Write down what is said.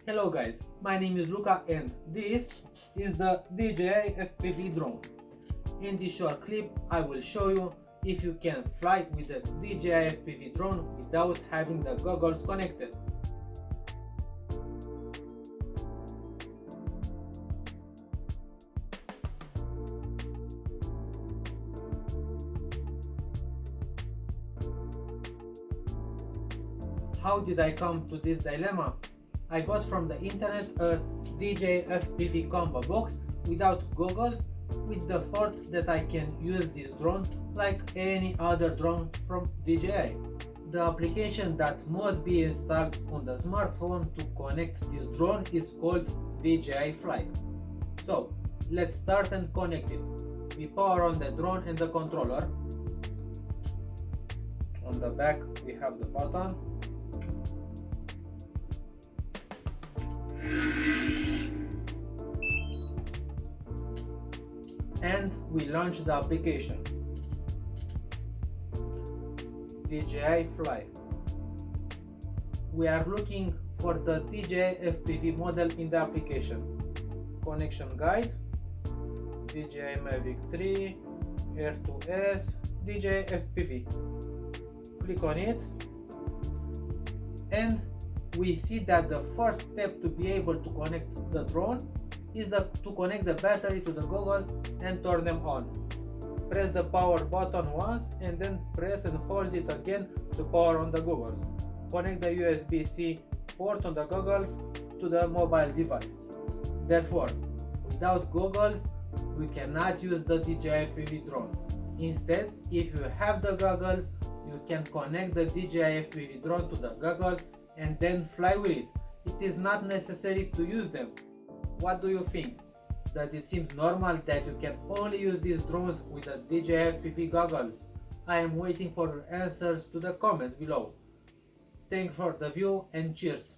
Hello guys, my name is Luca and this is the DJI FPV drone. In this short clip I will show you if you can fly with the DJI FPV drone without having the goggles connected. How did I come to this dilemma? I bought from the internet a DJI FPV COMBO box without goggles, with the thought that I can use this drone like any other drone from DJI. The application that must be installed on the smartphone to connect this drone is called DJI FLY. So let's start and connect it. We power on the drone and the controller. On the back we have the button. And we launch the application. DJI FLY. We are looking for the DJI FPV model in the application. Connection guide, DJI Mavic 3, Air 2S, DJI FPV. Click on it and we see that the first step to be able to connect the drone is to connect the battery to the goggles and turn them on. Press the power button once and then press and hold it again to power on the goggles. Connect the USB-C port on the goggles to the mobile device. Therefore, without goggles, we cannot use the DJI FPV drone. Instead, if you have the goggles, you can connect the DJI FPV drone to the goggles and then fly with it. It is not necessary to use them. What do you think? Does it seem normal that you can only use these drones with the DJI FPV goggles? I am waiting for your answers to the comments below. Thanks for the view and cheers!